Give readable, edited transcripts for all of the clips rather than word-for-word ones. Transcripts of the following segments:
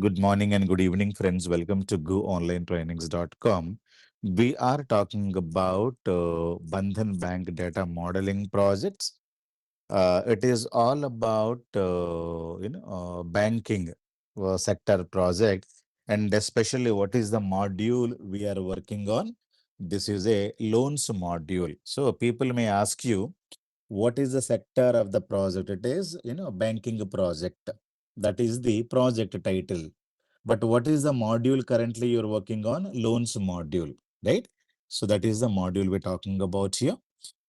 Good morning and good evening, friends. Welcome to GoOnlineTrainings.com. We are talking about Bandhan Bank data modeling projects. It is all about banking sector project, and especially what is the module we are working on. This is a loans module. So people may ask you, what is the sector of the project? It is banking project. That is the project title. But what is the module currently you're working on? Loans module, right? So that is the module we're talking about here.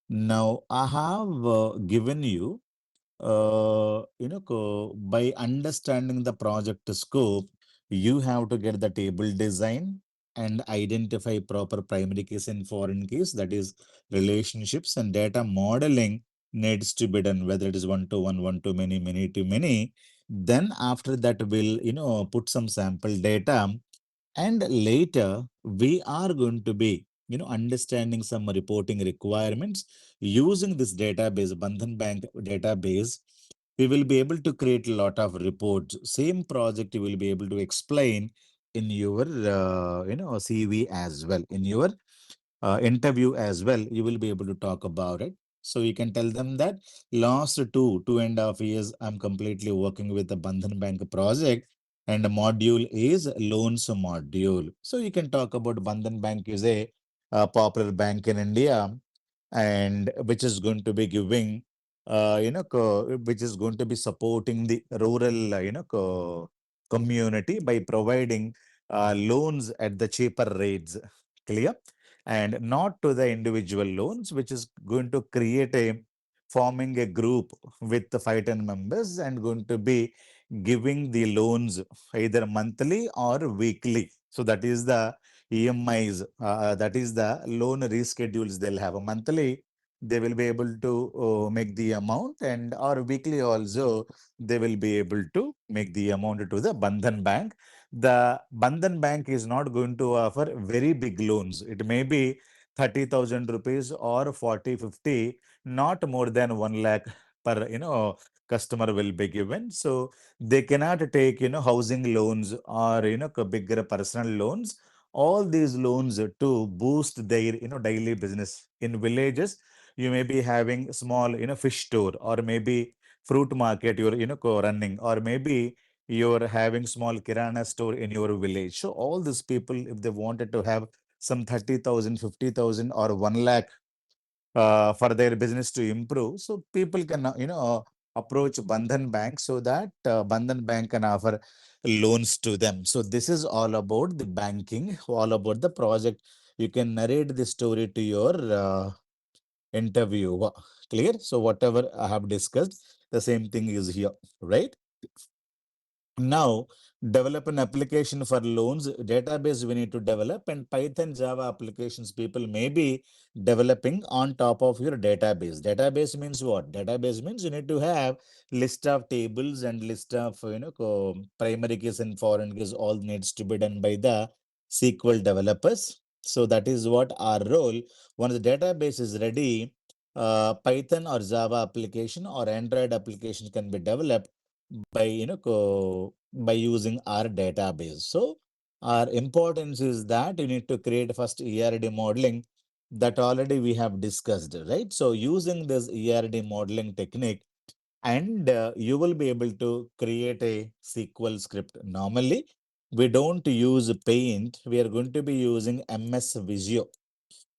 Now, I have given you, by understanding the project scope, you have to get the table design and identify proper primary case and foreign case, that is relationships and data modeling needs to be done, whether it is one to one, one to many, many to many. Then after that, we'll, put some sample data and later, we are going to be, understanding some reporting requirements using this database, Bandhan Bank database. We will be able to create a lot of reports. Same project you will be able to explain in your, CV as well, in your interview as well. You will be able to talk about it. So you can tell them that last 2.5 years, I'm completely working with the Bandhan Bank project and the module is loans module. So you can talk about Bandhan Bank is a popular bank in India and which is going to be giving, which is going to be supporting the rural, community by providing loans at the cheaper rates. Clear? And not to the individual loans, which is going to create a forming a group with the 5 10 members and going to be giving the loans either monthly or weekly. So that is the EMIs, that is the loan reschedules they'll have a monthly. They will be able to make the amount and or weekly also they will be able to make the amount to the Bandhan Bank. The Bandhan Bank is not going to offer very big loans. It may be 30,000 rupees or 40, 50, not more than 1 lakh per, customer will be given. So they cannot take, housing loans or, bigger personal loans. All these loans to boost their, daily business. In villages, you may be having small, fish store or maybe fruit market you're, running, or maybe you're having small kirana store in your village. So all these people, if they wanted to have some 30,000, 50,000, or 1 lakh for their business to improve, so people can, approach Bandhan Bank so that Bandhan Bank can offer loans to them. So this is all about the banking, all about the project. You can narrate the story to your interview. Clear? So whatever I have discussed, the same thing is here, right? Now, develop an application for loans database we need to develop, and Python Java applications people may be developing on top of your database. Database means what? Database means you need to have list of tables and list of primary keys and foreign keys. All needs to be done by the SQL developers. So that is what our role. Once the database is ready, Python or Java application or Android application can be developed by by using our database. So our importance is that you need to create first ERD modeling that already we have discussed, right? So using this ERD modeling technique, and you will be able to create a SQL script. Normally, we don't use Paint. We are going to be using MS Visio.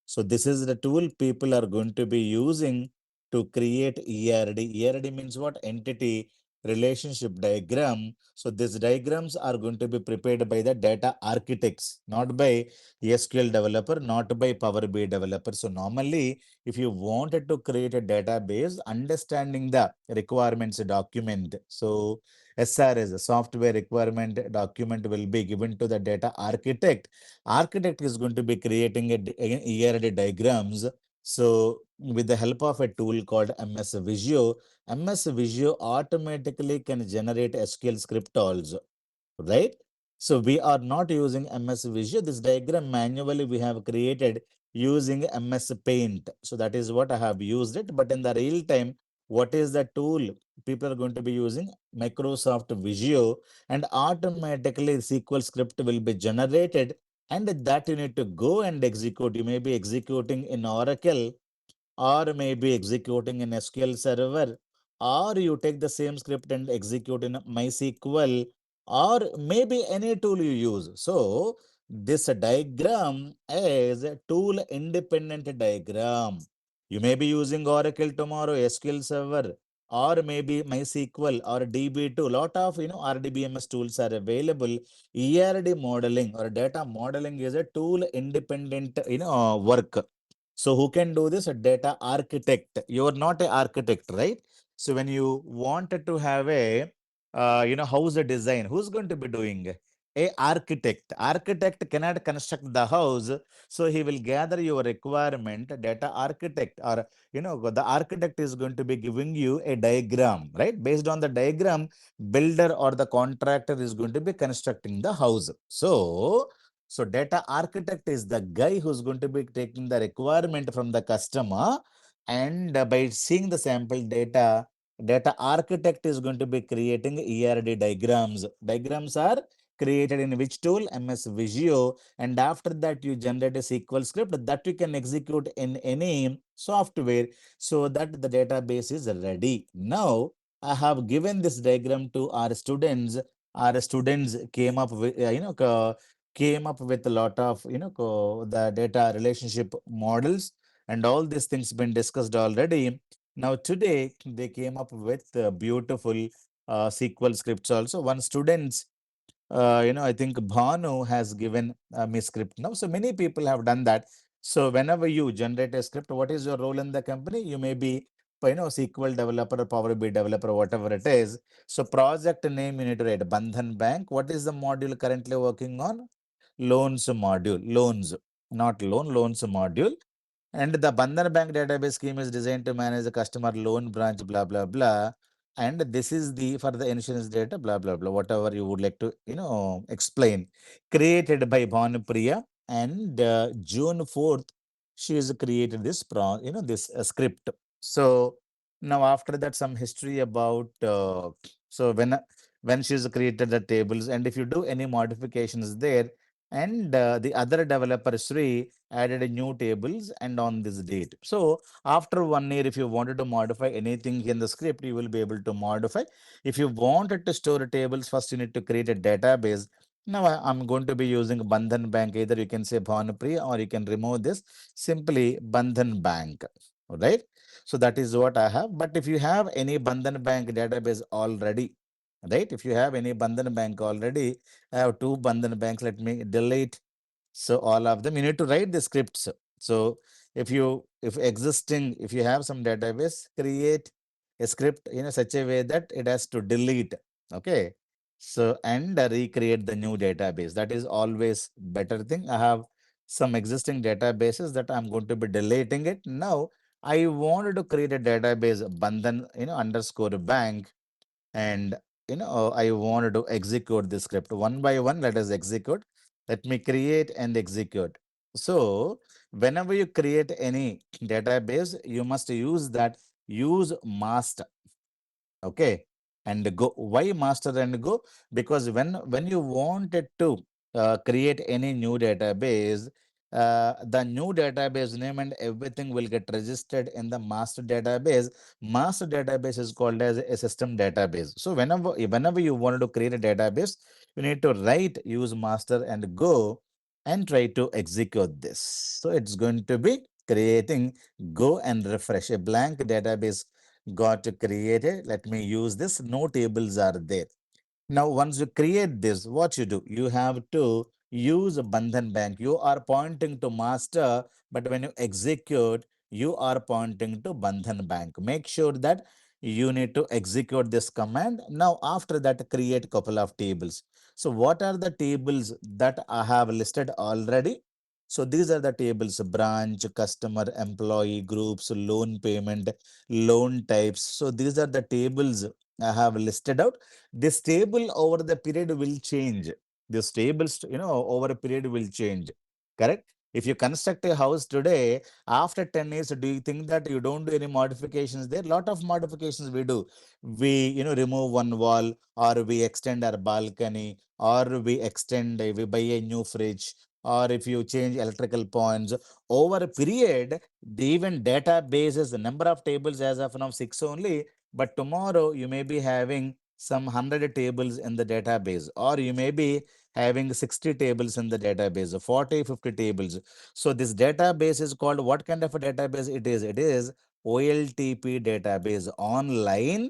So this is the tool people are going to be using to create ERD. ERD means what? Entity relationship diagram. So these diagrams are going to be prepared by the data architects, not by SQL developer, not by Power BI developer. So normally, if you wanted to create a database, understanding the requirements document. So SRS, a software requirement document, will be given to the data architect. Architect is going to be creating a ERD diagrams. So with the help of a tool called MS Visio, MS Visio automatically can generate SQL script also, right? So we are not using MS Visio. This diagram manually we have created using MS Paint. So that is what I have used it. But in the real time, what is the tool people are going to be using Microsoft Visio, and automatically SQL script will be generated, and that you need to go and execute. You may be executing in Oracle, or maybe executing in SQL Server, or you take the same script and execute in MySQL, or maybe any tool you use. So this diagram is a tool independent diagram. You may be using Oracle tomorrow, SQL Server, or maybe MySQL or DB2. Lot of RDBMS tools are available. ERD modeling or data modeling is a tool independent work. So who can do this? A data architect. You are not an architect, right? So when you wanted to have a house design, who's going to be doing? A architect. Architect cannot construct the house, so he will gather your requirement. Data architect, or the architect is going to be giving you a diagram, right? Based on the diagram, builder or the contractor is going to be constructing the house. So data architect is the guy who's going to be taking the requirement from the customer, and by seeing the sample data, data architect is going to be creating ERD diagrams. Diagrams are created in which tool? MS Visio. And after that, you generate a SQL script that you can execute in any software, so that the database is ready. Now, I have given this diagram to our students. Our students came up with, came up with a lot of the data relationship models, and all these things been discussed already. Now today they came up with beautiful SQL scripts also. One students, I think Bhanu has given me script now. So many people have done that. So whenever you generate a script, what is your role in the company? You may be, SQL developer, Power BI developer, whatever it is. So project name you need to write Bandhan Bank. What is the module currently working on? Loans module. Loans, not loan, loans module. And the Bandhan Bank database scheme is designed to manage the customer loan branch, blah, blah, blah. And this is the for the insurance data, blah, blah, blah, whatever you would like to, explain. Created by Bhanupriya, and June 4th, she has created this, this script. So now after that, some history about, so when she's created the tables, and if you do any modifications there, and the other developer, Sri, added a new tables and on this date. So after 1 year, if you wanted to modify anything in the script, you will be able to modify. If you wanted to store tables, first you need to create a database. Now I'm going to be using Bandhan Bank. Either you can say Bhanupriya, or you can remove this, simply Bandhan Bank. All right. So that is what I have. But if you have any Bandhan Bank database already, right? If you have any Bandhan Bank already, I have two Bandhan banks. Let me delete. So all of them, you need to write the scripts. So if you have some database, create a script in such a way that it has to delete. Okay. So and recreate the new database. That is always better thing. I have some existing databases that I'm going to be deleting it. Now I wanted to create a database Bandhan, underscore bank, and I wanted to execute this script one by one. Let us execute. Let me create and execute. So whenever you create any database, you must use that use master. Okay. And go. Why master and go? Because when you wanted to create any new database, the new database name and everything will get registered in the master database. Master database is called as a system database. So whenever you wanted to create a database, you need to write use master and go and try to execute this. So it's going to be creating, go and refresh. A blank database got created. Let me use this. No tables are there. Now, once you create this, what you do? You have to use Bandhan Bank. You are pointing to master, but when you execute, you are pointing to Bandhan Bank. Make sure that you need to execute this command. Now, after that, create couple of tables. So, what are the tables that I have listed already? So, these are the tables: branch, customer, employee, groups, loan payment, loan types. So, these are the tables I have listed out. This table over the period will change. This tables, over a period will change. Correct? If you construct a house today, after 10 years, do you think that you don't do any modifications there? Lot of modifications we do. We, remove one wall, or we extend our balcony, or we buy a new fridge, or if you change electrical points over a period, the even databases, the number of tables as of now six only, but tomorrow you may be having some 100 tables in the database, or you may be having 60 tables in the database, 40, 50 tables. So this database is called, what kind of a database it is? It is OLTP database, online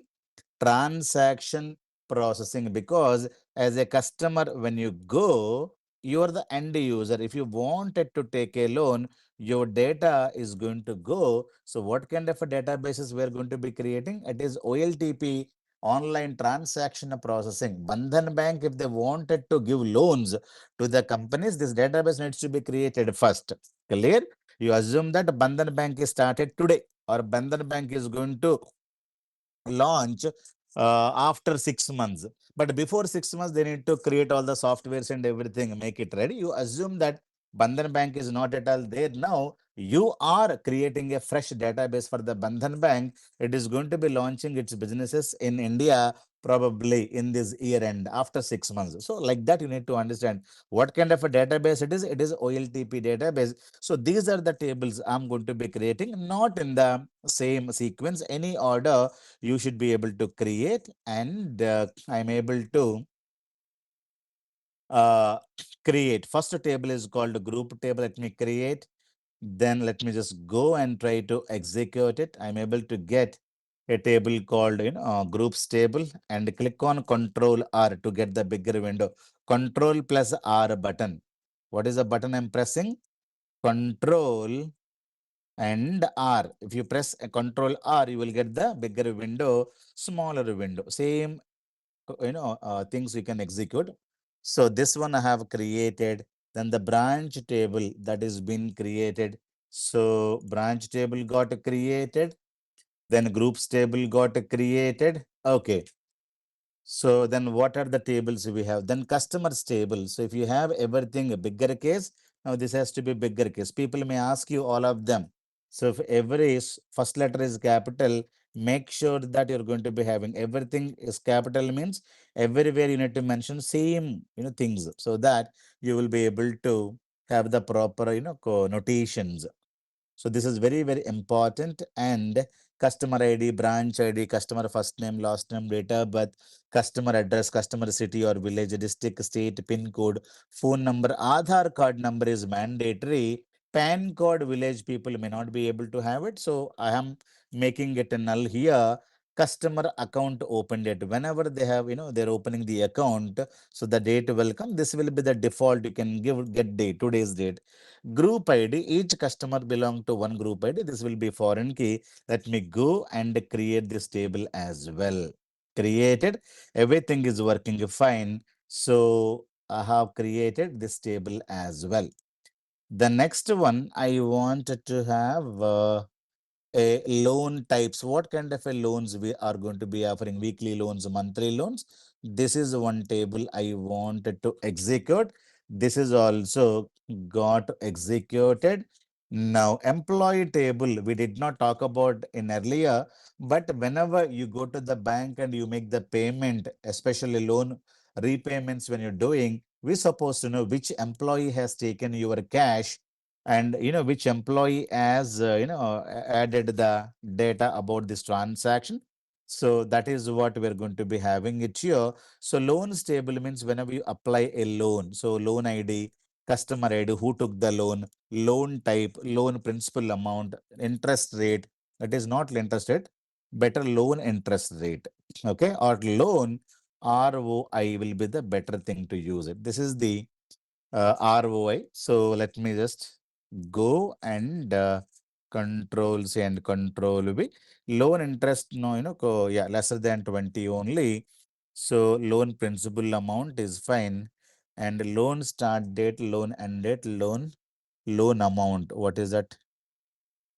transaction processing, because as a customer, when you go, you are the end user. If you wanted to take a loan, your data is going to go. So what kind of a databases we are going to be creating? It is OLTP, online transaction processing. Bandhan Bank, if they wanted to give loans to the companies, this database needs to be created first. Clear? You assume that Bandhan Bank is started today, or Bandhan Bank is going to launch after 6 months. But before 6 months, they need to create all the softwares and everything, make it ready. You assume that Bandhan Bank is not at all there now. You are creating a fresh database for the Bandhan Bank. It is going to be launching its businesses in India probably in this year end after 6 months. So like that, you need to understand what kind of a database it is. It is OLTP database. So these are the tables I'm going to be creating, not in the same sequence, any order you should be able to create, and I'm able to uh, create. First table is called group table. Let me create. Then let me just go and try to execute it. I'm able to get a table called groups table, and click on Control R to get the bigger window. Control plus R button. What is the button I'm pressing? Control and R. If you press a Control R, you will get the bigger window, smaller window. Same things you can execute. So this one I have created. Then the branch table that is been created. So branch table got created. Then groups table got created. Okay. So then what are the tables we have? Then customers table. So if you have everything a bigger case, now this has to be bigger case. People may ask you all of them. So if every first letter is capital, make sure that you're going to be having everything is capital, means everywhere you need to mention same things, so that you will be able to have the proper notations. So this is very, very important. And customer ID, branch ID, customer first name, last name, date of birth, customer address, customer city or village, district, state, pin code, phone number, Aadhaar card number is mandatory. PAN code, village people may not be able to have it. So I am making it a null here. Customer account open date. Whenever they have, they're opening the account, so the date will come. This will be the default. You can get date, today's date. Group ID, each customer belong to one group ID. This will be foreign key. Let me go and create this table as well. Created. Everything is working fine. So I have created this table as well. The next one, I wanted to have a loan types. What kind of a loans we are going to be offering? Weekly loans, monthly loans. This is one table I wanted to execute. This is also got executed. Now, employee table, we did not talk about in earlier, but whenever you go to the bank and you make the payment, especially loan repayments, when you're doing, we're supposed to know which employee has taken your cash, and which employee has added the data about this transaction. So that is what we're going to be having it here. So loans table means whenever you apply a loan, so loan ID, customer ID, who took the loan type, loan principal amount, interest rate. That is not interest rate, better loan interest rate. Okay, or loan ROI will be the better thing to use it. This is the ROI. So let me just go and control C and control V. Loan interest, no, yeah, lesser than 20 only. So loan principal amount is fine. And loan start date, loan end date, loan amount. What is that?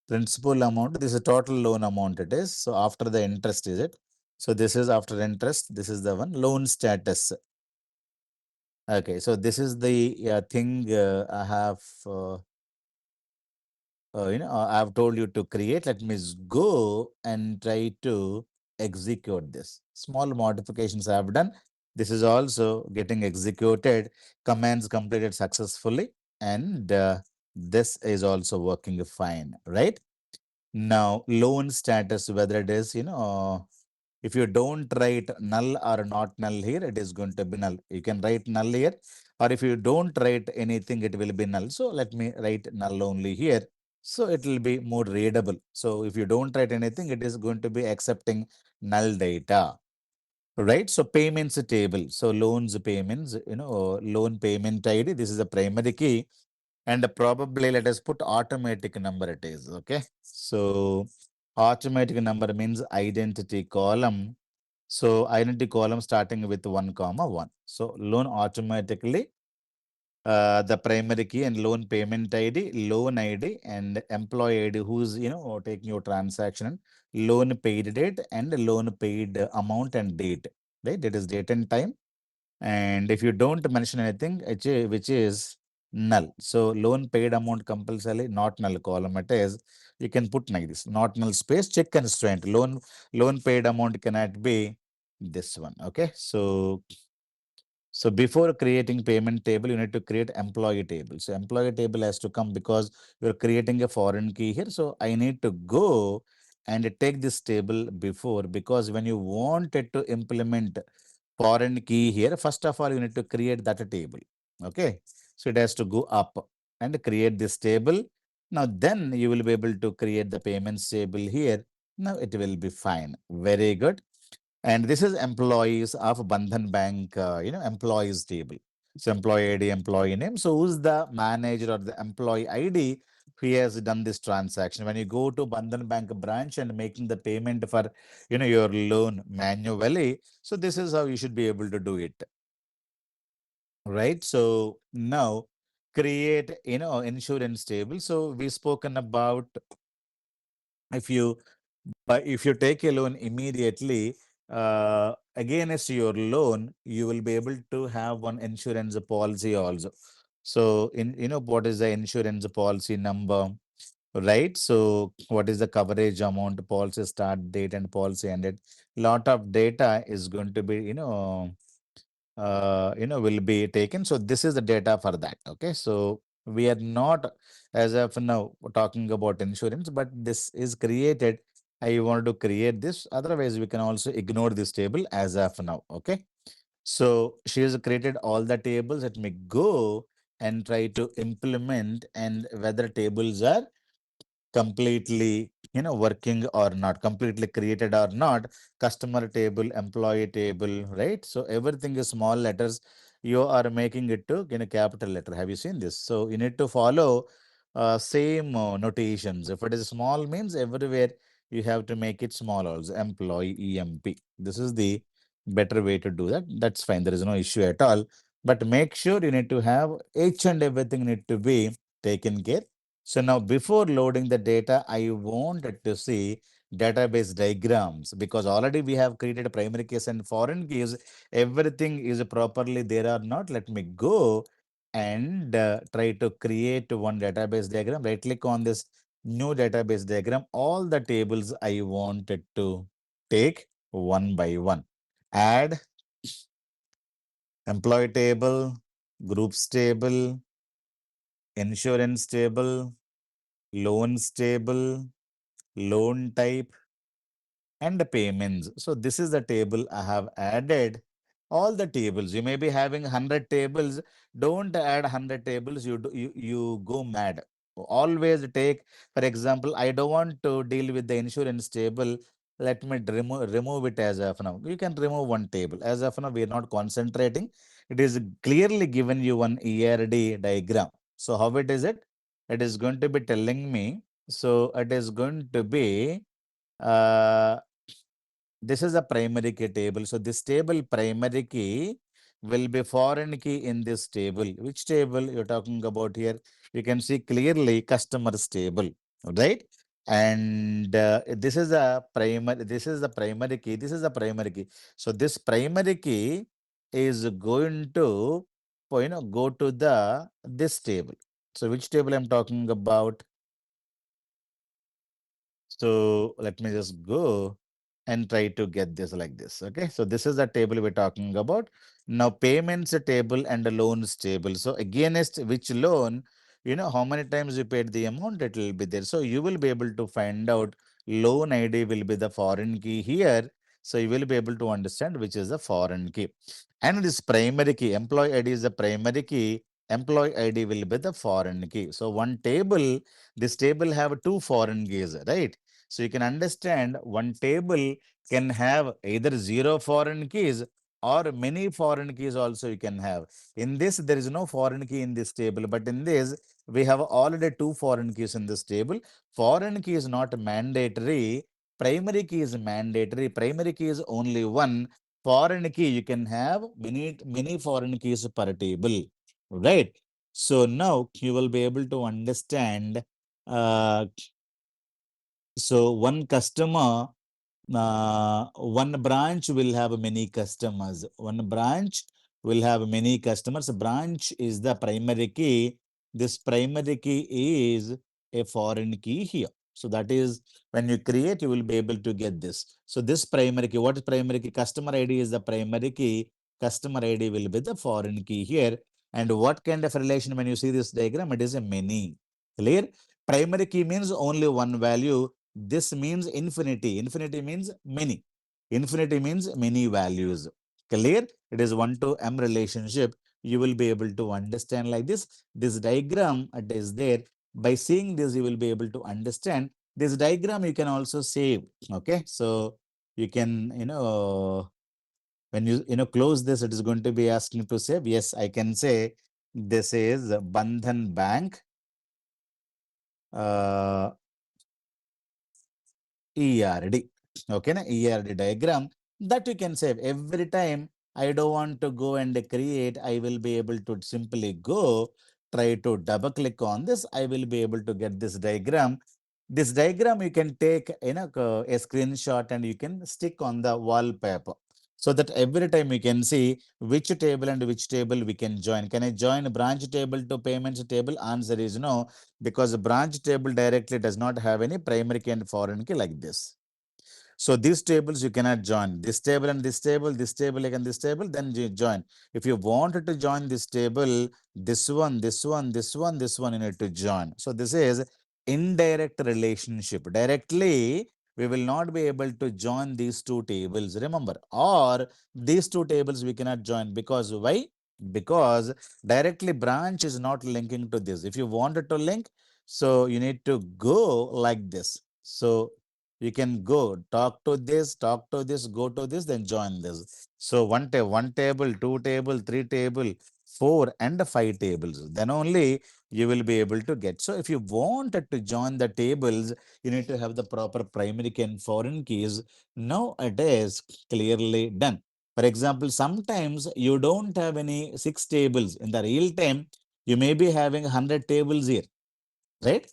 Principal amount. This is total loan amount it is. So after the interest is it. So this is after interest. This is the one. Loan status. Okay, so this is the thing I have. I've told you to create. Let me go and try to execute this. Small modifications I have done. This is also getting executed. Commands completed successfully, and this is also working fine, right? Now, loan status, whether it is, if you don't write null or not null here, it is going to be null. You can write null here, or if you don't write anything, it will be null. So let me write null only here. So it will be more readable. So if you don't write anything, it is going to be accepting null data, right? So payments table. So loans payments, loan payment ID. This is the primary key. And probably let us put automatic number it is, okay? So automatic number means identity column. So identity column starting with 1 comma 1. So loan automatically the primary key and loan payment ID, loan ID and employee ID who's taking your transaction, loan paid date and loan paid amount and date, right? That is date and time. And if you don't mention anything, which is null. So loan paid amount compulsory, not null column it is. You can put like this, not null space, check constraint. Loan paid amount cannot be this one. Okay. So before creating payment table, you need to create employee table. So employee table has to come because you're creating a foreign key here. So I need to go and take this table before, because when you wanted to implement foreign key here, first of all, you need to create that table. Okay. So it has to go up and create this table. Now, then you will be able to create the payments table here. Now it will be fine. Very good. And this is employees of Bandhan Bank, employees table. So employee ID, employee name. So who's the manager or the employee ID who has done this transaction? When you go to Bandhan Bank branch and making the payment for, your loan manually, so this is how you should be able to do it, right? So now create, insurance table. So we spoken about if you but if you take a loan immediately, against your loan, you will be able to have one insurance policy also. So, what is the insurance policy number, right? So, what is the coverage amount, policy start date, and policy ended? Lot of data is going to be, will be taken. So this is the data for that. Okay. So we are not as of now talking about insurance, but this is created. I want to create this. Otherwise, we can also ignore this table as of now. Okay. So she has created all the tables. Let me go and try to implement and whether tables are completely working or not, completely created or not. Customer table, employee table, right? So everything is small letters. You are making it to capital letter. Have you seen this? So you need to follow same notations. If it is small means everywhere you have to make it small also. Employee EMP, this is the better way to do that. That's fine, there is no issue at all. But make sure you need to have each and everything need to be taken care. So now before loading the data, I wanted to see database diagrams because already we have created a primary case and foreign keys. Everything is properly there or not. Let me go and try to create one database diagram. Right click on this new database diagram. All the tables I wanted to take one by one. Add employee table, groups table, insurance table, loans table, loan type, and the payments. So this is the table I have added. All the tables. You may be having 100 tables. Don't add 100 tables. You go mad. Always take, for example, I don't want to deal with the insurance table. Let me remove it as of now. You can remove one table. As of now, we are not concentrating. It is clearly given you one ERD diagram. So how it is it? It is going to be telling me. So it is going to be uh, this is a primary key table. So this table primary key will be foreign key in this table. Which table you're talking about here? You can see clearly customers table, right? And this is a primary, this is the primary key, this is the primary key. So this primary key is going to, go to the this table. So which table I'm talking about? So let me just go and try to get this like this. Okay. So this is the table we're talking about. Now payments table and the loans table. So against which loan, how many times you paid the amount, it will be there. So you will be able to find out loan ID will be the foreign key here. So you will be able to understand which is the foreign key. And this primary key, employee ID is the primary key. Employee ID will be the foreign key. So one table, this table have two foreign keys, right? So you can understand one table can have either zero foreign keys or many foreign keys also you can have. In this, there is no foreign key in this table, but in this, we have already two foreign keys in this table. Foreign key is not mandatory. Primary key is mandatory. Primary key is only one. Foreign key, you can have many foreign keys per table, right? So now you will be able to understand. Uh, so one customer, one branch will have many customers. One branch will have many customers. Branch is the primary key. This primary key is a foreign key here. So that is when you create, you will be able to get this. So this primary key, what is primary key? Customer ID is the primary key. Customer ID will be the foreign key here. And what kind of relation when you see this diagram? It is a many. Clear? Primary key means only one value. This means infinity. Infinity means many. Infinity means many values. Clear? It is 1 to m relationship. You will be able to understand like this. This diagram it is there. By seeing this, you will be able to understand. This diagram you can also save. Okay. So you can, when you close this, it is going to be asking to save. Yes, I can say this is Bandhan Bank. Uh, ERD. Okay, na ERD diagram that you can save every time. I don't want to go and create. I will be able to simply go try to double click on this. I will be able to get this diagram. This diagram you can take a screenshot and you can stick on the wallpaper so that every time you can see which table and which table we can join. Can I join branch table to payments table? Answer is no, because branch table directly does not have any primary key and foreign key like this. So these tables you cannot join. This table and this table and this table, then you join. If you wanted to join this table, this one, this one, this one, this one, you need to join. So this is indirect relationship. Directly, we will not be able to join these two tables. Remember, or these two tables we cannot join because why? Because directly branch is not linking to this. If you wanted to link, so you need to go like this. So you can go talk to this, go to this, then join this. So one table, two table, three table, four and five tables. Then only you will be able to get. So if you wanted to join the tables, you need to have the proper primary key and foreign keys. Now it is clearly done. For example, sometimes you don't have any six tables in the real time. You may be having 100 tables here, right?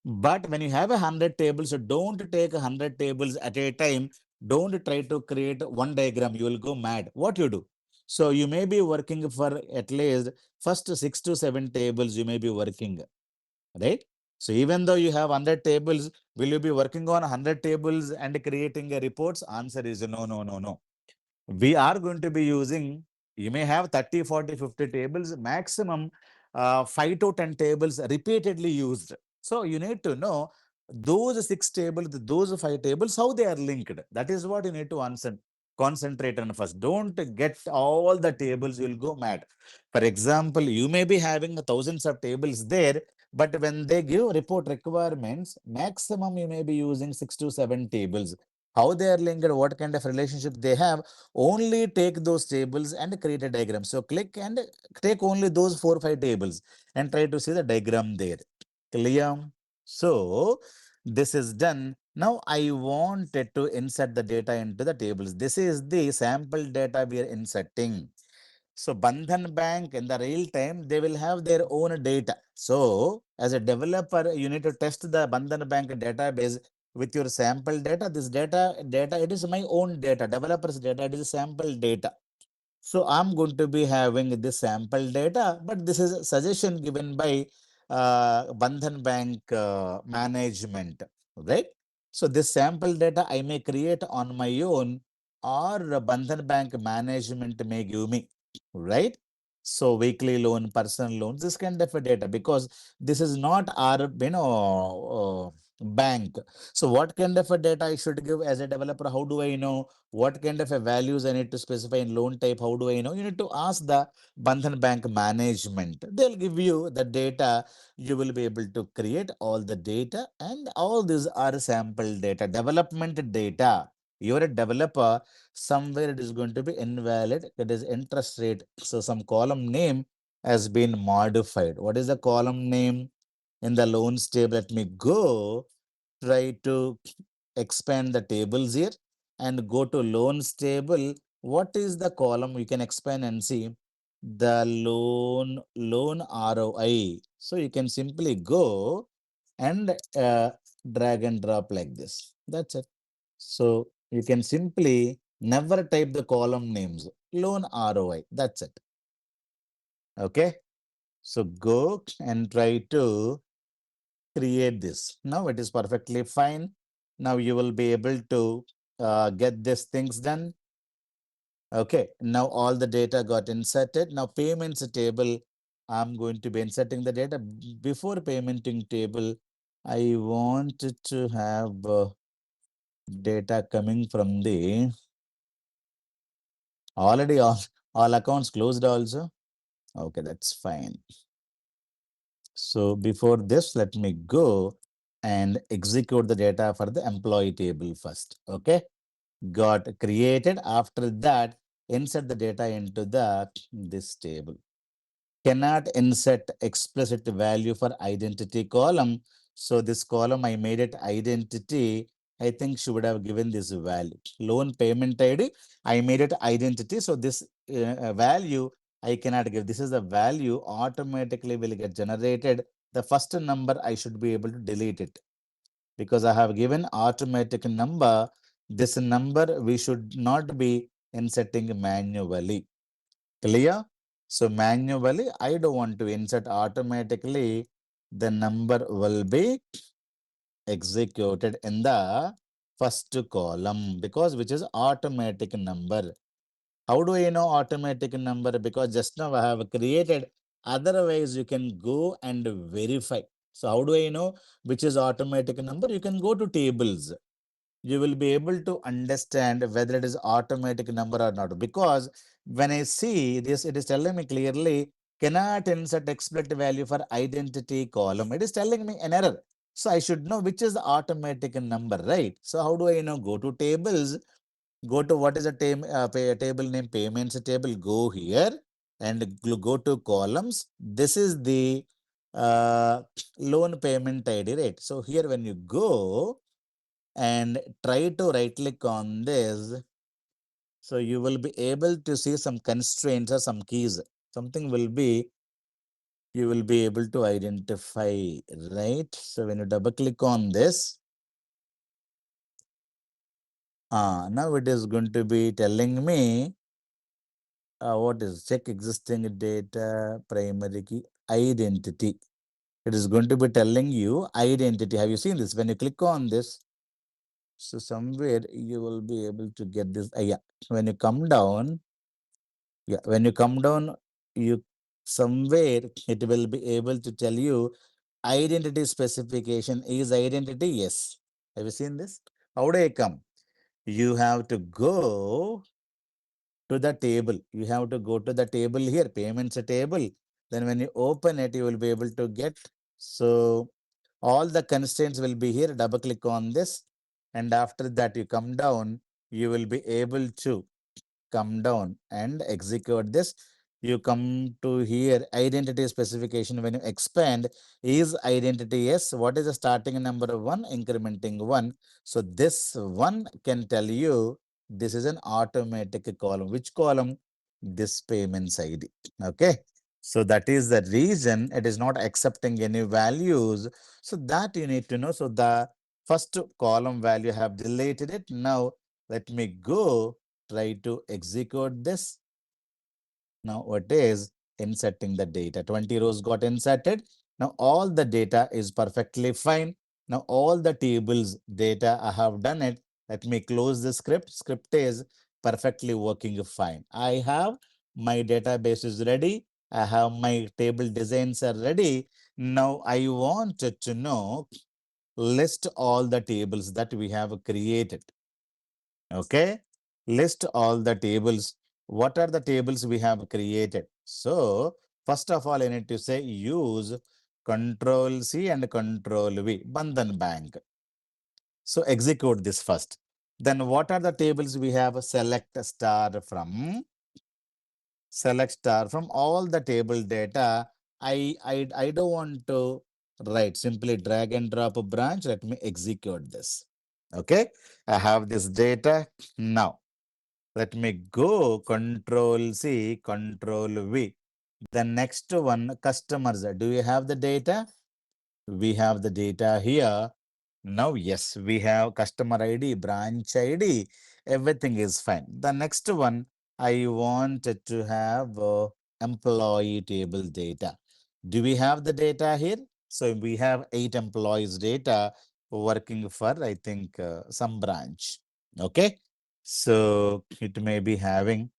But when you have 100 tables, so don't take 100 tables at a time. Don't try to create one diagram. You will go mad. What you do? So you may be working for at least first 6 to 7 tables you may be working, right? So even though you have 100 tables, will you be working on 100 tables and creating a reports? Answer is no, no, no, no. We are going to be using, you may have 30, 40, 50 tables, maximum 5 to 10 tables repeatedly used. So you need to know those six tables, those five tables, how they are linked. That is what you need to answer. Concentrate on first. Don't get all the tables, you'll go mad. For example, you may be having thousands of tables there, but when they give report requirements, maximum you may be using 6 to 7 tables. How they are linked, what kind of relationship they have, only take those tables and create a diagram. So click and take only those 4 or 5 tables and try to see the diagram there. Clear? So this is done. Now I wanted to insert the data into the tables. This is the sample data we are inserting. So Bandhan Bank in the real time, they will have their own data. So as a developer, you need to test the Bandhan Bank database with your sample data. This data, it is my own data, developer's data, it is sample data. So I'm going to be having this sample data, but this is a suggestion given by Bandhan Bank management, right? So this sample data I may create on my own, or Bandhan Bank management may give me, right? So weekly loan, personal loans, this kind of a data, because this is not our, bank. So what kind of a data I should give as a developer? How do I know what kind of a values I need to specify in loan type? How do I know? You need to ask the Bandhan Bank management. They'll give you the data. You will be able to create all the data, and all these are sample data, development data. You're a developer, somewhere it is going to be invalid. It is interest rate. So some column name has been modified. What is the column name in the loans table? Let me go try to expand the tables here and go to loans table. What is the column? You can expand and see the loan ROI. So you can simply go and drag and drop like this. That's it. So you can simply never type the column names. Loan ROI. That's it. Okay. So go and try to create this. Now it is perfectly fine. Now you will be able to get these things done. Okay, now all the data got inserted. Now payments table, I'm going to be inserting the data. Before paymenting table, I want to have data coming from the already all accounts closed also. Okay, that's fine. So before this, let me go and execute the data for the employee table first. Okay, got created. After that, insert the data into the this table. Cannot insert explicit value for identity column. So this column, I made it identity. I think she would have given this value. Loan payment ID, I made it identity. So this value I cannot give. This is the value automatically will get generated. The first number I should be able to delete it, because I have given automatic number. This number we should not be inserting manually. Clear? So manually, I don't want to insert automatically. The number will be executed in the first column, because which is automatic number. How do I know automatic number? Because just now I have created. Otherwise, you can go and verify. So how do I know which is automatic number? You can go to tables. You will be able to understand whether it is automatic number or not. Because when I see this, it is telling me clearly, cannot insert explicit value for identity column. It is telling me an error. So I should know which is the automatic number, right? So how do I know? Go to tables, go to what is a table name, payments table, go here and go to columns. This is the loan payment ID, right? So here when you go, and try to right click on this. So you will be able to see some constraints or some keys. Something will be, you will be able to identify, right? So when you double click on this, now it is going to be telling me what is check existing data, primary key, identity. It is going to be telling you identity. Have you seen this? When you click on this, so somewhere you will be able to get this. Yeah, when you come down, yeah, when you come down, you somewhere it will be able to tell you identity specification is identity. Yes. Have you seen this? How do I come? You have to go to the table. You have to go to the table here, payments table. Then when you open it, you will be able to get. So all the constraints will be here. Double click on this. And after that, you come down, you will be able to come down and execute this. You come to here, identity specification. When you expand, is identity yes? What is the starting number one? Incrementing one. So this one can tell you this is an automatic column. Which column? This payments ID. Okay. So that is the reason it is not accepting any values. So that you need to know. So the first column value have deleted it. Now let me go try to execute this. Now what is inserting the data? 20 rows got inserted. Now all the data is perfectly fine. Now all the tables data I have done it. Let me close the script. Script is perfectly working fine. I have my database is ready. I have my table designs are ready. Now I wanted to know list all the tables that we have created. Okay. List all the tables. What are the tables we have created? So first of all, I need to say use Control C and Control V, Bandhan Bank. So execute this first. Then what are the tables we have? Select star from all the table data. I don't want to write, simply drag and drop a branch. Let me execute this. Okay. I have this data. Now let me go Control C, Control V. The next one, customers. Do you have the data? We have the data here. Now, yes, we have customer ID, branch ID, everything is fine. The next one, I wanted to have employee table data. Do we have the data here? So we have 8 employees data working for, I think, some branch. Okay. So it may be having,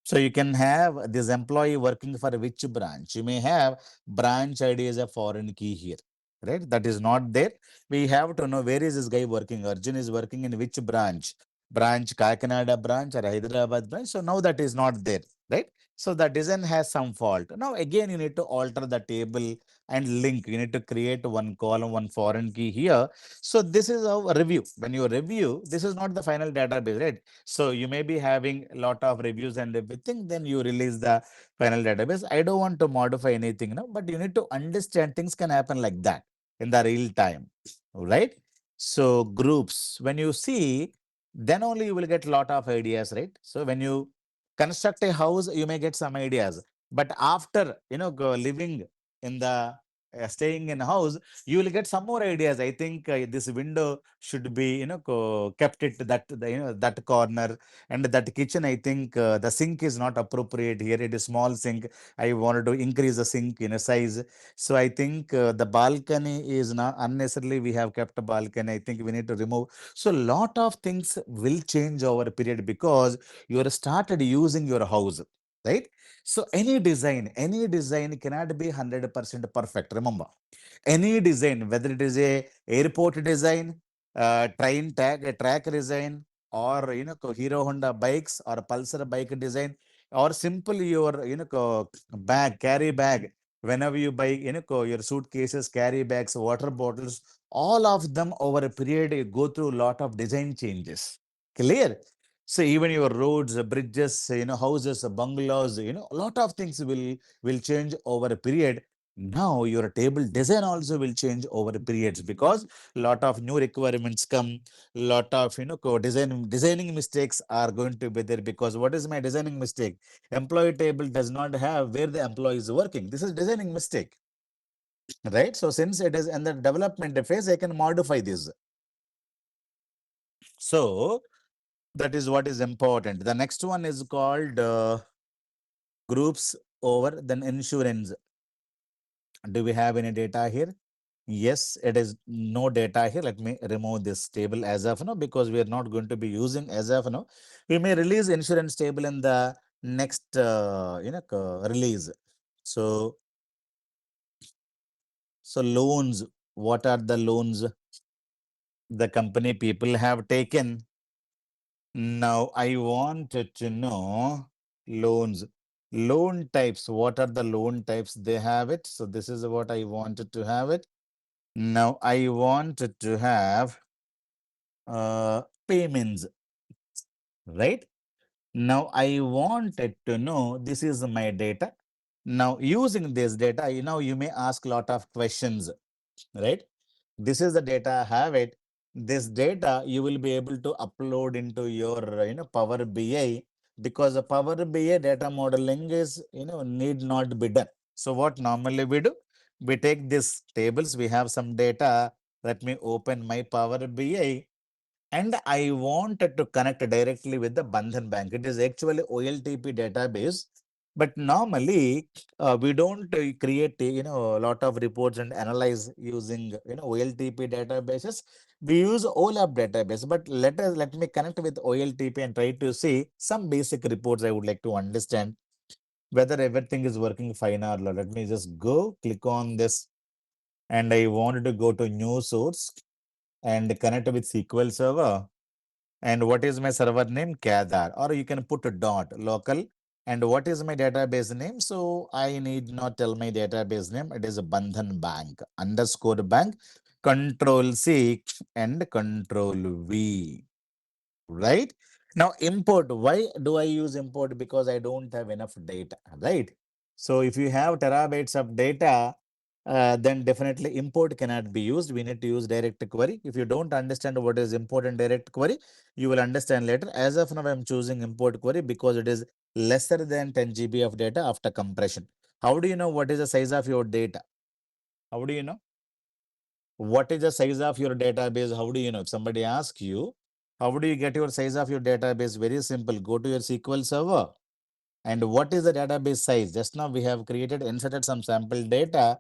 so you can have this employee working for which branch. You may have branch ID as a foreign key here, right? That is not there. We have to know where is this guy working. Arjun is working in which branch? Branch Kakinada branch or Hyderabad branch. So now that is not there, right? So the design has some fault. Now again, you need to alter the table and link. You need to create one column, one foreign key here. So this is a review. When you review, this is not the final database, right? So you may be having a lot of reviews and everything, then you release the final database. I don't want to modify anything now, but you need to understand things can happen like that in the real time, right? So groups, when you see, then only you will get a lot of ideas, right? So when you construct a house, you may get some ideas, but after, living in the staying in a house, you will get some more ideas. I think this window should be, kept it that that corner, and that kitchen. I think the sink is not appropriate here. It is small sink. I wanted to increase the sink in a size. So I think the balcony is not unnecessarily. We have kept a balcony. I think we need to remove. So lot of things will change over a period because you are started using your house, right? So any design cannot be 100% perfect. Remember, any design, whether it is a airport design, track design, or Hero Honda bikes or Pulsar bike design, or simple your bag, carry bag. Whenever you buy your suitcases, carry bags, water bottles, all of them over a period you go through a lot of design changes. Clear? So even your roads, bridges, houses, bungalows, a lot of things will change over a period. Now your table design also will change over the periods because lot of new requirements come, lot of designing mistakes are going to be there. Because what is my designing mistake? Employee table does not have where the employee is working. This is designing mistake, right? So since it is in the development phase, I can modify this. So that is what is important. The next one is called groups over then insurance. Do we have any data here? Yes, it is no data here. Let me remove this table as of now because we are not going to be using as of now. We may release insurance table in the next release. So loans, what are the loans the company people have taken? Now I wanted to know loans. Loan types, what are the loan types they have it? So this is what I wanted to have it. Now I wanted to have payments, right? Now I wanted to know, this is my data. Now using this data, you may ask a lot of questions, right? This is the data, I have it. This data you will be able to upload into your Power BI, because the Power BI data modeling is need not be done. So what normally we do? We take these tables, we have some data. Let me open my Power BI. And I wanted to connect directly with the Bandhan Bank. It is actually OLTP database. But normally, we don't create, a lot of reports and analyze using, OLTP databases. We use OLAP database, but let me connect with OLTP and try to see some basic reports I would like to understand whether everything is working fine or not. Let me just go click on this, and I wanted to go to new source and connect with SQL Server. And what is my server name? Kedar, or you can put a dot local. And what is my database name? So I need not tell my database name. It is Bandhan Bank underscore bank. Control C and Control V. Right? Now import. Why do I use import? Because I don't have enough data. Right? So if you have terabytes of data, then definitely import cannot be used. We need to use direct query. If you don't understand what is import and direct query, you will understand later. As of now, I'm choosing import query because it is lesser than 10 GB of data after compression. How do you know what is the size of your data? How do you know? What is the size of your database? How do you know? If somebody asks you, how do you get your size of your database? Very simple. Go to your SQL Server. And what is the database size? Just now we have inserted some sample data.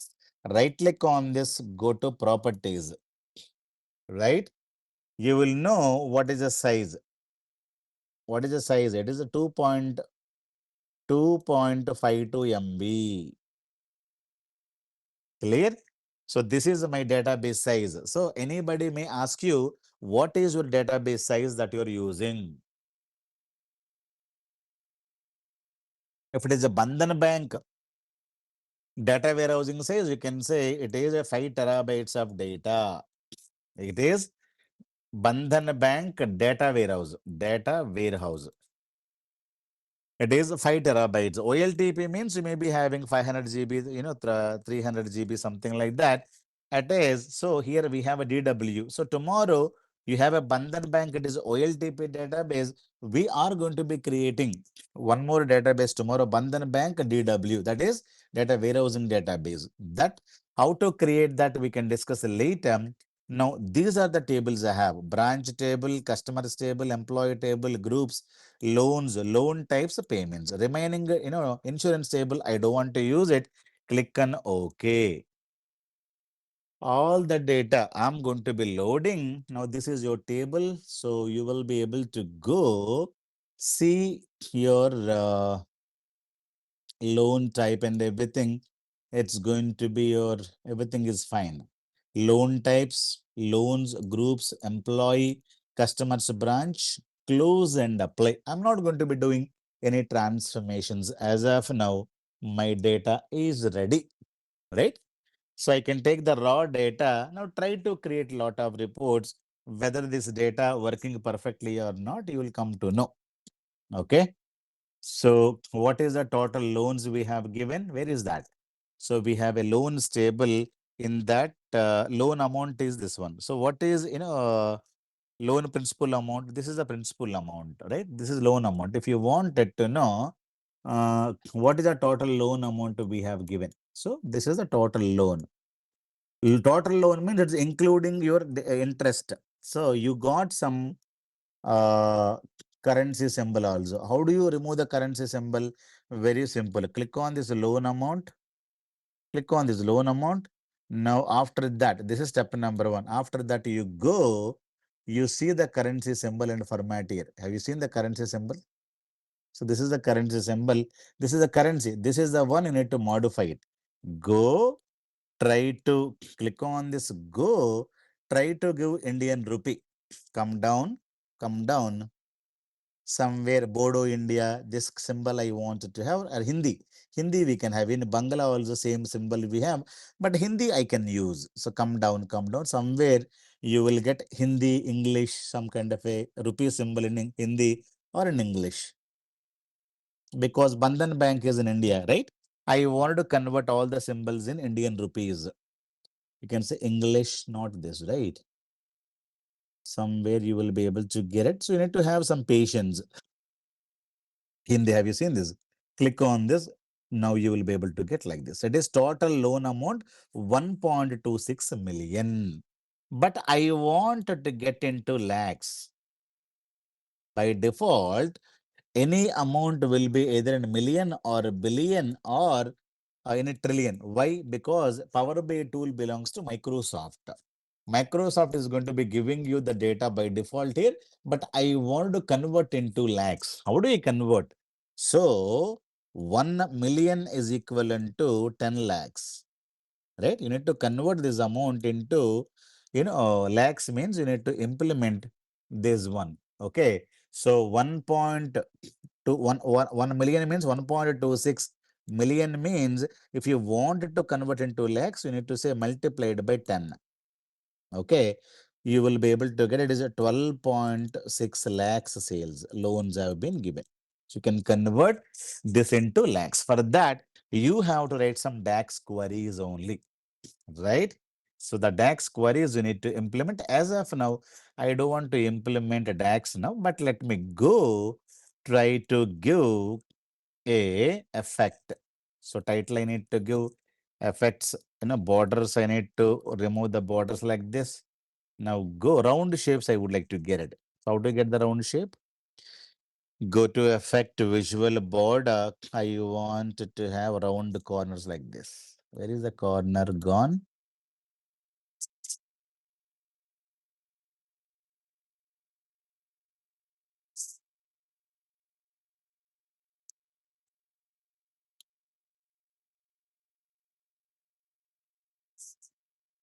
Right click on this, go to properties, right? You will know what is the size. What is the size? It is a 2.52 MB. Clear? So this is my database size. So anybody may ask you, what is your database size that you're using? If it is a Bandhan Bank data warehousing size, you can say it is a 5 terabytes of data. It is Bandhan Bank data warehouse. It is 5 terabytes. OLTP means you may be having 500 GB, 300 GB, something like that. It is. So here we have a DW. So tomorrow you have a Bandhan Bank. It is OLTP database. We are going to be creating one more database tomorrow, Bandhan Bank DW. That is data warehousing database. That how to create that we can discuss later. Now, these are the tables I have: branch table, customers table, employee table, groups, loans, loan types, payments. Remaining, insurance table, I don't want to use it. Click on OK. All the data I'm going to be loading. Now, this is your table. So you will be able to go see your loan type and everything. It's going to be your, everything is fine. Loan types, loans, groups, employee, customers branch, close and apply. I'm not going to be doing any transformations as of now. My data is ready, right? So I can take the raw data. Now try to create a lot of reports. Whether this data working perfectly or not, you will come to know. Okay. So what is the total loans we have given? Where is that? So we have a loan table. In that loan amount is this one. So what is, loan principal amount? This is the principal amount, right? This is loan amount. If you wanted to know what is the total loan amount we have given. So this is the total loan. Total loan means it's including your interest. So you got some uh, currency symbol also. How do you remove the currency symbol? Very simple. Click on this loan amount. Click on this loan amount. Now, after that, this is step number one. After that, you go, you see the currency symbol and format here. Have you seen the currency symbol? So this is the currency symbol. This is the currency. This is the one you need to modify it. Go, try to click on this go, try to give Indian rupee. Come down, somewhere Bodo India, this symbol I wanted to have, or Hindi. Hindi we can have. In Bangla also same symbol we have, but Hindi I can use. So come down, somewhere you will get Hindi, English, some kind of a rupee symbol in Hindi or in English. Because Bandhan Bank is in India, right? I wanted to convert all the symbols in Indian rupees. You can say English, not this, right? Somewhere you will be able to get it. So you need to have some patience. Hindi, have you seen this? Click on this. Now you will be able to get like this. It is total loan amount 1.26 million. But I wanted to get into lakhs. By default, Any amount will be either in million or a billion or in a trillion. Why? Because Power BI tool belongs to Microsoft. Microsoft is going to be giving you the data by default here, but I want to convert into lakhs. How do you convert? So 1 million is equivalent to 10 lakhs, right? You need to convert this amount into, lakhs means you need to implement this one. Okay. So 1 million means 1.26 million means if you want it to convert into lakhs, you need to say multiplied by 10. Okay. You will be able to get it is a 12.6 lakhs sales loans have been given. So you can convert this into lakhs. For that, you have to write some DAX queries only, right? So the DAX queries you need to implement. As of now, I don't want to implement a DAX now, but let me go try to give a effect. So title I need to give effects, borders I need to remove the borders like this. Now go round shapes I would like to get it. So how to get the round shape? Go to effect visual border. I want to have round corners like this. Where is the corner gone?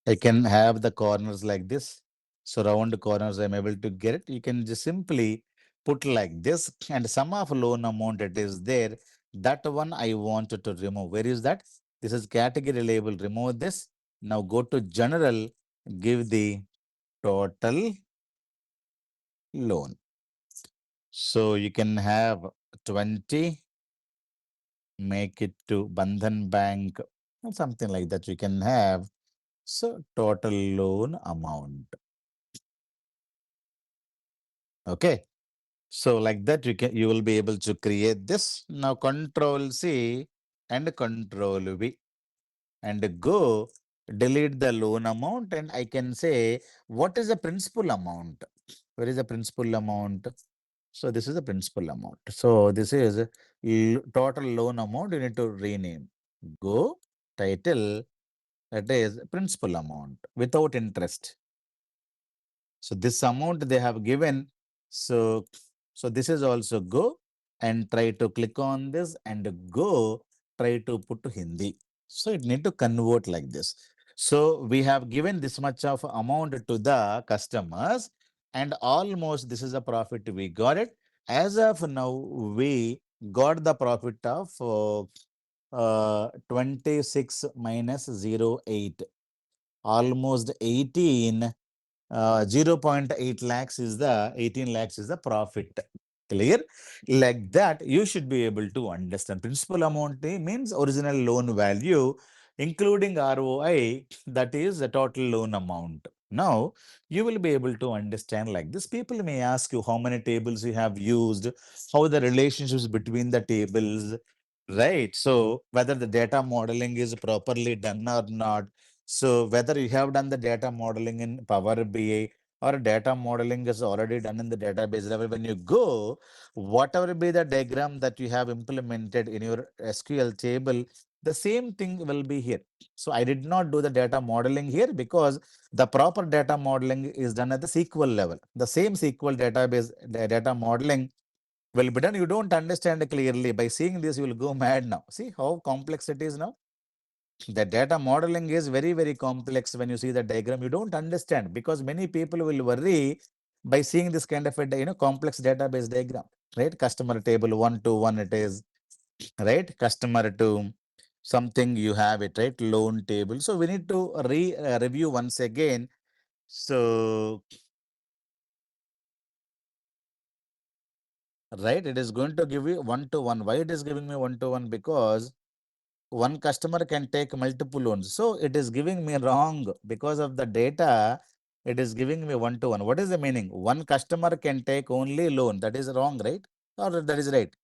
I can have the corners like this. So round corners, I'm able to get it. You can just simply put like this and sum of loan amount it is there. That one I wanted to remove. Where is that? This is category label. Remove this. Now go to general, give the total loan. So you can have 20, make it to Bandhan Bank, or something like that. You can have so total loan amount. Okay. So like that, you will be able to create this. Now Control C and Control V and go delete the loan amount and I can say what is the principal amount? Where is the principal amount? So this is the principal amount. So this is total loan amount. You need to rename. Go title, that is principal amount without interest. So this amount they have given. So, so this is also go and try to click on this and go try to put to Hindi. So it need to convert like this. So we have given this much of amount to the customers and almost this is a profit we got it. As of now, we got the profit of 26 minus 0.8, almost 18 0.8 lakhs is the 18 lakhs is the profit. Clear? Like that, you should be able to understand. Principal amount means original loan value, including ROI, that is the total loan amount. Now, you will be able to understand like this. People may ask you how many tables you have used, how the relationships between the tables, right? So, whether the data modeling is properly done or not, so whether you have done the data modeling in Power BI or data modeling is already done in the database level, when you go, whatever be the diagram that you have implemented in your SQL table, the same thing will be here. So I did not do the data modeling here because the proper data modeling is done at the SQL level. The same SQL database data modeling will be done. You don't understand clearly. By seeing this, you will go mad now. See how complex it is now. The data modeling is very, very complex. When you see the diagram, you don't understand because many people will worry by seeing this kind of a complex database diagram, right? Customer table 1 to 1 it is, right? Customer to something you have it, right? Loan table. So we need to review once again. So, right, it is going to give you 1 to 1. Why it is giving me 1 to 1? Because one customer can take multiple loans. So it is giving me wrong because of the data. It is giving me 1 to 1. What is the meaning? One customer can take only loan. That is wrong, right? Or that is right?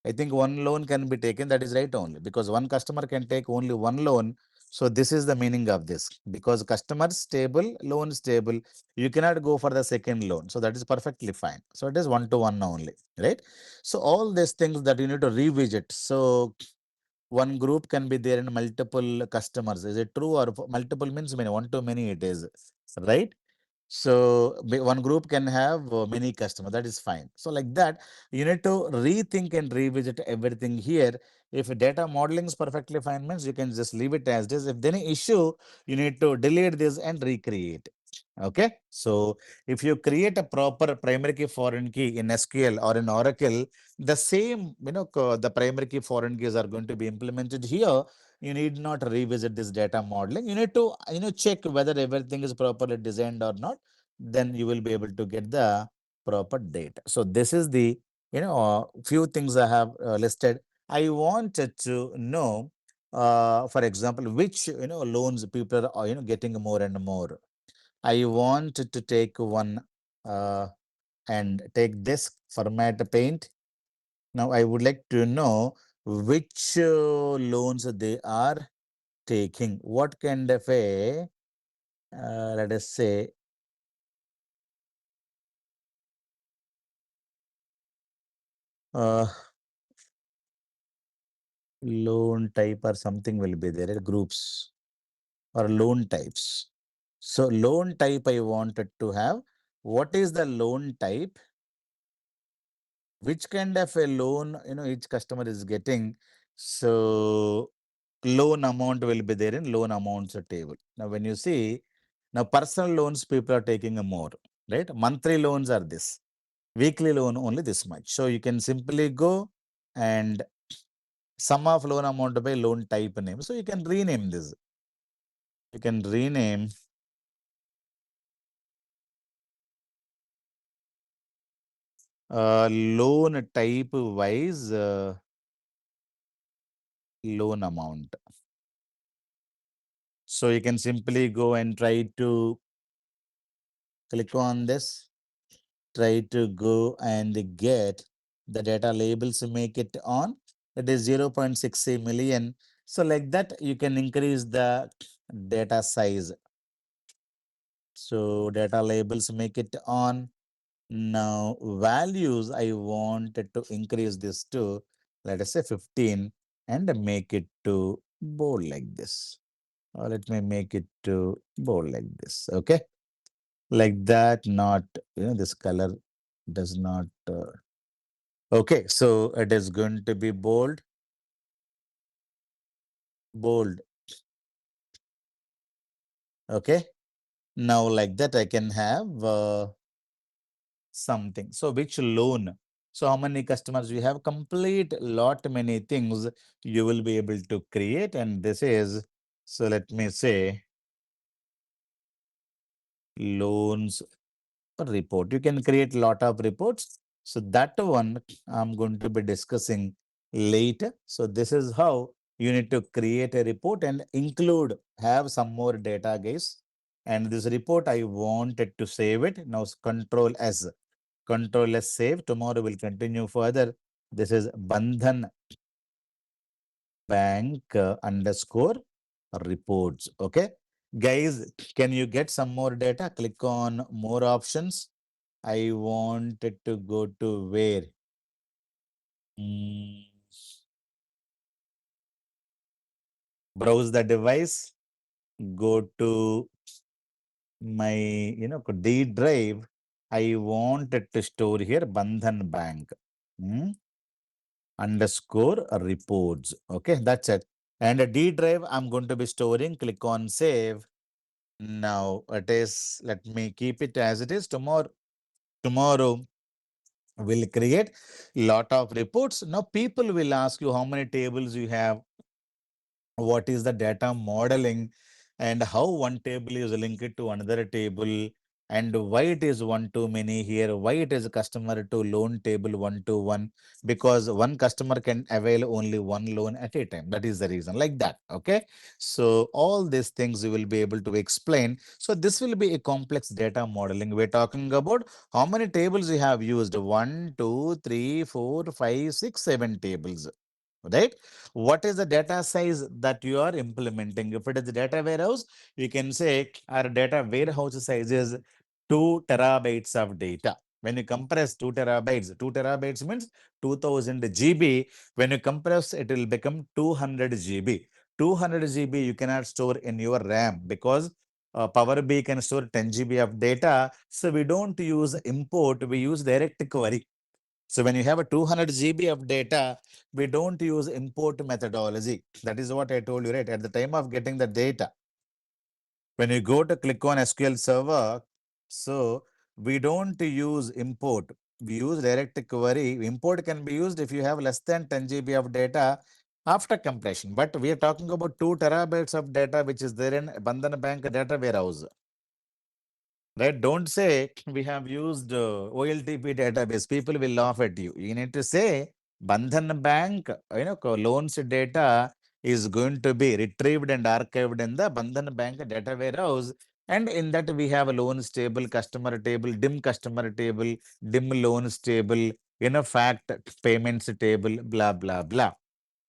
I think one loan can be taken. That is right only because one customer can take only one loan. So this is the meaning of this, because customer stable, loan stable, you cannot go for the second loan. So that is perfectly fine. So it is one to one only, right? So all these things that you need to revisit. So one group can be there in multiple customers. Is it true, or multiple means many, one to many it is, right? So one group can have many customers. That is fine. So like that, you need to rethink and revisit everything here. If data modeling is perfectly fine, means you can just leave it as it is. If there any issue, you need to delete this and recreate. Okay. So if you create a proper primary key foreign key in SQL or in Oracle, the same, the primary key foreign keys are going to be implemented here. You need not revisit this data modeling. You need to, check whether everything is properly designed or not. Then you will be able to get the proper data. So this is the, few things I have listed. I wanted to know, for example, which, loans people are, getting more and more. I want to take one and take this format paint. Now I would like to know which loans they are taking. What kind of a, let us say, uh, loan type or something will be there, groups or loan types. So loan type I wanted to have. What is the loan type? Which kind of a loan, each customer is getting. So loan amount will be there in loan amounts table. Now, when you see, now personal loans, people are taking a more, right? Monthly loans are this, weekly loan only this much. So you can simply go and sum of loan amount by loan type name. So you can rename this. You can rename loan type wise loan amount. So you can simply go and try to click on this, try to go and get the data labels, make it on. It is 0.68 million. So like that, you can increase the data size. So data labels, make it on. Now values, I wanted to increase this to, let us say 15 and make it to bold like this. Or let me make it to bold like this. Okay. Like that, not, this color does not. Okay. So it is going to be bold, bold. Okay. Now like that, I can have something. So which loan? So how many customers you have? Complete lot many things you will be able to create. And this is, so let me say, loans report. You can create lot of reports. So that one I'm going to be discussing later. So this is how you need to create a report and include, have some more data, guys. And this report, I wanted to save it. Now Control S. Control S save. Tomorrow we'll continue further. This is Bandhan Bank underscore reports. Okay. Guys, can you get some more data? Click on more options. I wanted to go to where? Mm, browse the device. Go to my, D drive. I wanted to store here Bandhan Bank. Underscore reports. Okay, that's it. And a D drive, I'm going to be storing. Click on save. Now it is, let me keep it as it is. Tomorrow we'll create lot of reports. Now people will ask you how many tables you have, what is the data modeling, and how one table is linked to another table, and why it is one to many here, why it is customer to loan table one to one, because one customer can avail only one loan at a time. That is the reason, like that. Okay. So all these things you will be able to explain. So this will be a complex data modeling. We're talking about how many tables you have used: 1, 2, 3, 4, 5, 6, 7 tables. right? What is the data size that you are implementing? If it is a data warehouse, you can say our data warehouse size is 2 terabytes of data. When you compress 2 terabytes means 2000 GB. When you compress, it will become 200 GB. 200 GB you cannot store in your RAM because Power BI can store 10 GB of data. So we don't use import, we use direct query. So when you have a 200 GB of data, we don't use import methodology. That is what I told you, right? At the time of getting the data, when you go to click on SQL Server, so we don't use import. We use direct query. Import can be used if you have less than 10 GB of data after compression. But we are talking about 2 terabytes of data, which is there in Bandhan Bank data warehouse. Right? Don't say we have used OLTP database. People will laugh at you. You need to say Bandhan Bank, loans data is going to be retrieved and archived in the Bandhan Bank data warehouse. And in that we have a loans table, customer table, dim customer table, dim loans table, fact payments table, blah, blah, blah.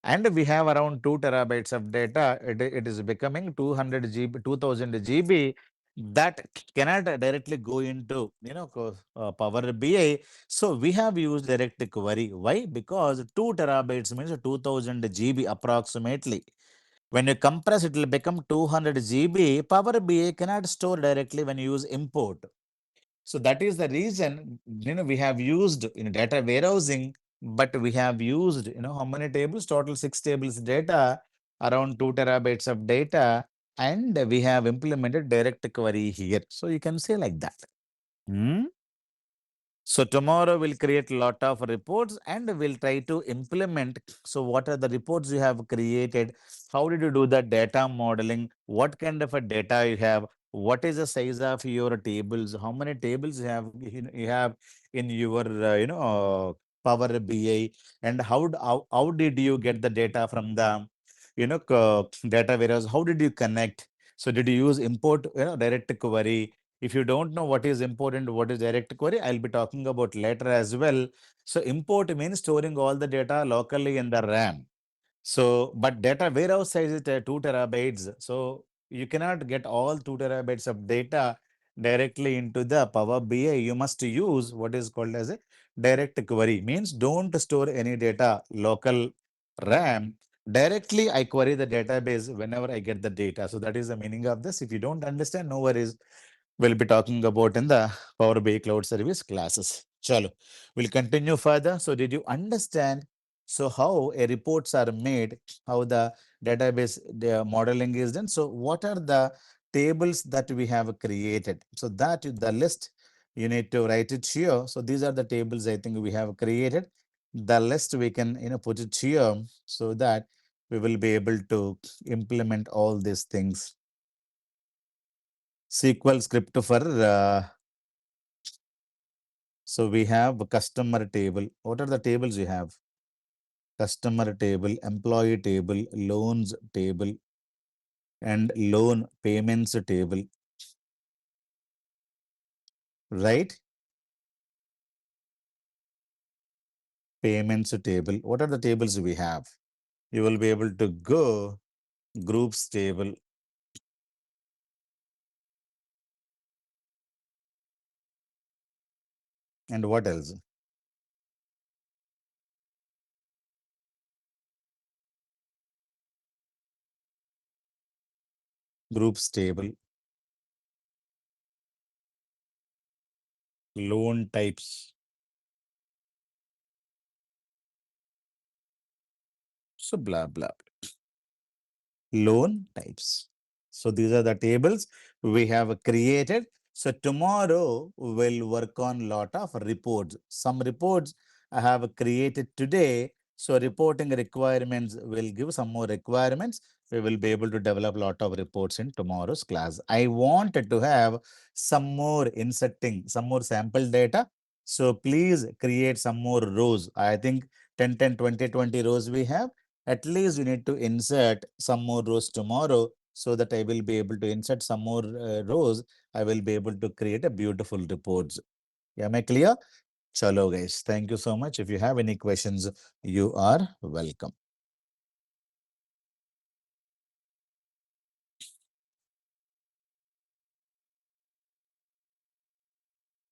And we have around 2 terabytes of data. It is becoming 200 GB, 2000 GB that cannot directly go into, Power BI. So we have used direct query. Why? Because 2 terabytes means 2000 GB approximately. When you compress, it will become 200 GB. Power BI cannot store directly when you use import. So that is the reason, we have used in data warehousing, but we have used, how many tables? Total 6 tables data, around 2 terabytes of data, and we have implemented direct query here. So you can say like that. Hmm? So tomorrow we'll create a lot of reports and we'll try to implement. So what are the reports you have created? How did you do the data modeling? What kind of a data you have? What is the size of your tables? How many tables you have in your Power BI? And how did you get the data from the data warehouse? How did you connect? So did you use import direct query? If you don't know what is important, what is direct query, I'll be talking about later as well. So import means storing all the data locally in the RAM. So, but data warehouse size is 2 terabytes. So you cannot get all 2 terabytes of data directly into the Power BI. You must use what is called as a direct query. Means don't store any data local RAM. Directly, I query the database whenever I get the data. So that is the meaning of this. If you don't understand, no worries. We'll be talking about in the Power BI Cloud Service classes. Chalo, we'll continue further. So did you understand? So how a reports are made, how the database the modeling is done. So what are the tables that we have created? So that the list you need to write it here. So these are the tables I think we have created. The list we can put it here so that we will be able to implement all these things. SQL script for so we have a customer table. What are the tables you have? Customer table, employee table, loans table, and loan payments table, right? Payments table. What are the tables we have? You will be able to go groups table. And what else? Groups table, loan types. So blah, blah. Loan types. So these are the tables we have created. So tomorrow we'll work on lot of reports. Some reports I have created today. So reporting requirements will give some more requirements. We will be able to develop a lot of reports in tomorrow's class. I wanted to have some more inserting, some more sample data. So please create some more rows. I think 10, 10, 20, 20 rows we have. At least you need to insert some more rows tomorrow so that I will be able to insert some more rows. I will be able to create a beautiful reports. Am I clear? Chalo guys. Thank you so much. If you have any questions, you are welcome.